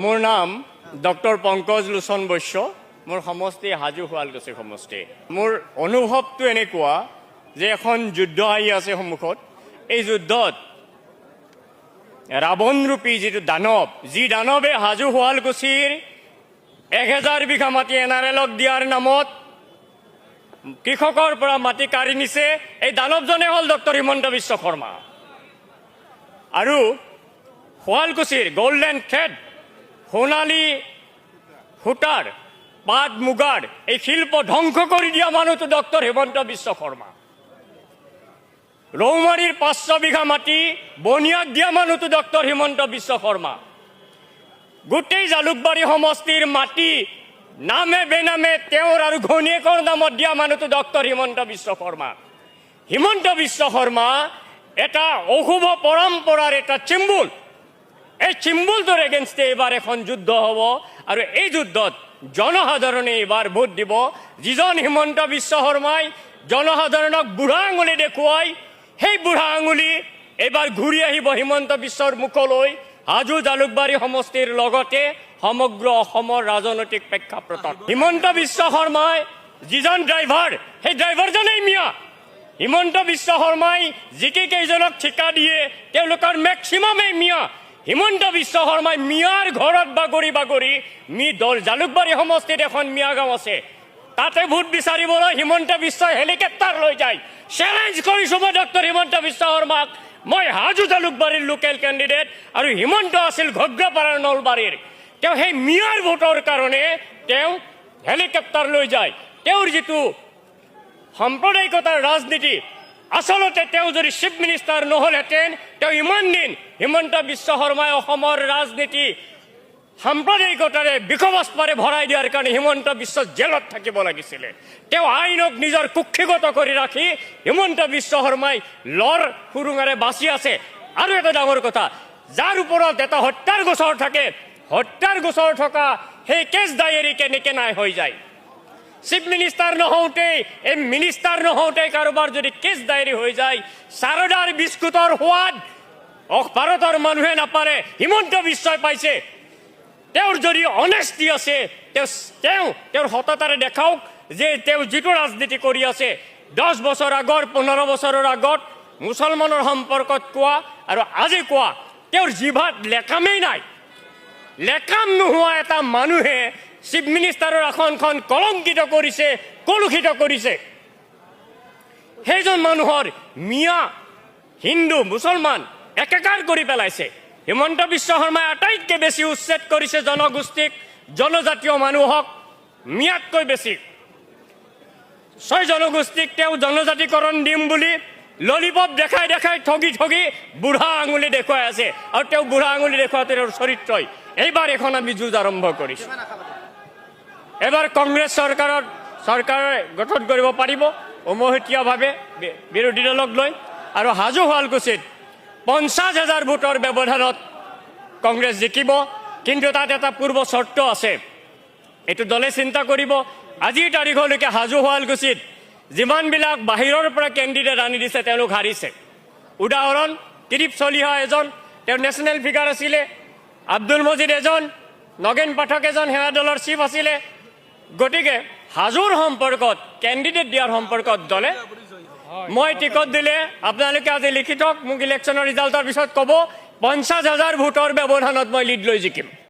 মোৰ নাম ডক্টৰ পংকজ লোচন বৈশ্য। মোৰ সমষ্টি হাজো শুৱালকুছি সমষ্টি। মোৰ অনুভৱটো এনেকুৱা যে এখন যুদ্ধ আহি আছে সন্মুখত। এই যুদ্ধত ৰাৱণৰূপী যিটো দানৱ, যি দানৱে হাজো শুৱালকুছিৰ 1000 বিঘা মাটি NRLক দিয়াৰ নামত কৃষকৰ পৰা মাটি কাঢ়ি নিছে, এই দানৱজনে হ'ল ডক্টৰ হিমন্ত বিশ্ব শৰ্মা। আৰু শুৱালকুছিৰ গল্ডেন থ্ৰেড, সোণালী সূতাৰ পাট মুগাৰ এই শিল্প ধ্বংস কৰি দিয়া মানুহটো ডক্টৰ হিমন্ত বিশ্ব শৰ্মা। ৰৌমাৰীৰ 500 বিঘা মাটি বনিয়াক দিয়া মানুহটো ডক্টৰ হিমন্ত বিশ্ব শৰ্মা। গোটেই জালুকবাৰী সমষ্টিৰ মাটি নামে বেনামে তেওঁৰ আৰু ঘনীয়েকৰ নামত দিয়া মানুহটো ডক্টৰ হিমন্ত বিশ্ব শৰ্মা। হিমন্ত বিশ্ব শৰ্মা এটা অশুভ পৰম্পৰাৰ এটা চিম্বল। এই চিম্বলটোৰ এগেইনষ্টে এইবাৰ এখন যুদ্ধ হ'ব আৰু এই যুদ্ধত জনসাধাৰণে এইবাৰ ভোট দিব। যিজন হিমন্ত বিশ্ব শৰ্মাই জনসাধাৰণক বুঢ়া আঙুলি দেখুৱাই, সেই বুঢ়া আঙুলি এইবাৰ ঘূৰি আহিব হিমন্ত বিশ্বৰ মুখলৈ হাজো জালুকবাৰী সমষ্টিৰ লগতে সমগ্ৰ অসমৰ ৰাজনৈতিক প্ৰেক্ষাপটত। হিমন্ত বিশ্ব শৰ্মাই যিজন ড্ৰাইভাৰ, সেই ড্ৰাইভাৰজনেই মিয়া। হিমন্ত বিশ্ব শৰ্মাই যিকেইজনক ঠিকা দিয়ে তেওঁলোকৰ মেক্সিমামেই মিয়া। হিমন্ত বিশ্ব শৰ্মাই মিয়াৰ ঘৰত বাগৰি বাগৰি জালুকবাৰী সমষ্টিত এখন মিয়া গাঁও আছে, তাতে ভোট বিচাৰিবলৈ হিমন্ত বিশ্বই হেলিকপ্টাৰ লৈ যায়। চেলেঞ্জ কৰিছোঁ মই ডক্টৰ হিমন্ত বিশ্ব শৰ্মাক। মই হাজো জালুকবাৰীৰ লোকেল কেণ্ডিডেট আৰু হিমন্ত আছিল ঘগ্ৰাপাৰাৰ নলবাৰীৰ। তেওঁ সেই মিয়াৰ ভোটৰ কাৰণে তেওঁ হেলিকপ্টাৰ লৈ যায়। তেওঁৰ যিটো সাম্প্ৰদায়িকতাৰ ৰাজনীতি, আচলতে তেওঁ যদি চিফ মিনিষ্টাৰ নহ'লহেঁতেন, তেওঁ ইমান দিন হিমন্ত বিশ্ব শৰ্মাই অসমৰ ৰাজনীতি সাম্প্ৰদায়িকতাৰে বিষবস্পাৰে ভৰাই দিয়াৰ কাৰণে হিমন্ত বিশ্ব জেলত থাকিব লাগিছিলে। তেওঁ আইনক নিজৰ কুক্ষিগত কৰি ৰাখি হিমন্ত বিশ্ব শৰ্মাই লৰ সুৰুঙাৰে বাচি আছে। আৰু এটা ডাঙৰ কথা, যাৰ ওপৰত এটা হত্যাৰ গোচৰ থাকে, হত্যাৰ গোচৰ থকা সেই কেছ ডায়েৰী কেনেকৈ নাই হৈ যায়। চিফ মিনিষ্টাৰ নহওঁতেই, এই মিনিষ্টাৰ নহওঁতেই কাৰোবাৰ যদি কেছ ডায়েৰী হৈ যায়, চাৰদাৰ বিস্কুটৰ সোৱাদ ভাৰতৰ মানুহে নাপাৰে, হিমন্ত বিশ্বই পাইছে। তেওঁৰ যদি অনেষ্টি আছে, তেওঁৰ সততাৰে দেখাওক যে তেওঁ যিটো ৰাজনীতি কৰি আছে 10 বছৰ আগৰ, 15 বছৰৰ আগত মুছলমানৰ সম্পৰ্কত কোৱা আৰু আজি কোৱা, তেওঁৰ জিভাত লেকামেই নাই। লেকাম নোহোৱা এটা মানুহে চিফ মিনিষ্টাৰৰ আসনখন কলংকিত কৰিছে, কলুষিত কৰিছে। সেইজন মানুহৰ মিয়া হিন্দু মুছলমান একেকাৰ কৰি পেলাইছে। হিমন্ত বিশ্ব শৰ্মাই আটাইতকৈ বেছি উচ্ছেদ কৰিছে জনগোষ্ঠীক, জনজাতীয় মানুহক মিয়াতকৈ বেছি। 6 জনগোষ্ঠীক তেওঁ জনজাতিকৰণ দিম বুলি ললিপপ দেখাই দেখাই ঠগি ঠগি বুঢ়া আঙুলি দেখুৱাই আছে। আৰু তেওঁ বুঢ়া আঙুলি দেখুৱাতে তেওঁৰ চৰিত্ৰই। এইবাৰ এখন আমি যুঁজ আৰম্ভ কৰিছোঁ। এবাৰ কংগ্ৰেছ চৰকাৰে গঠন কৰিব পাৰিব উমৈহতীয়াভাৱে বিৰোধী দলক লৈ। আৰু হাজো শুৱালকুছিত 50,000 ভোটৰ ব্যৱধানত কংগ্ৰেছ জিকিব। কিন্তু তাত এটা পূৰ্ব চৰ্ত আছে, এইটো দলে চিন্তা কৰিব। আজিৰ তাৰিখলৈকে হাজো শুৱালকুছিত যিমানবিলাক বাহিৰৰ পৰা কেণ্ডিডেট আনি দিছে তেওঁলোক হাৰিছে। উদাহৰণ, কিৰিপ চলিহা এজন, তেওঁ নেশ্যনেল ফিগাৰ আছিলে। আব্দুল মজিদ এজন, নগেন পাঠক এজন সেৱা দলৰ চিফ আছিলে। গতিকে হাজোৰ সম্পৰ্কত, কেণ্ডিডেট দিয়াৰ সম্পৰ্কত দলে, মই টিকট দিলে আপোনালোকে আজি লিখি থওক, মোক ইলেকশ্যনৰ ৰিজাল্টৰ পিছত ক'ব, 50,000 ভোটৰ ব্যৱধানত মই লিড লৈ জিকিম।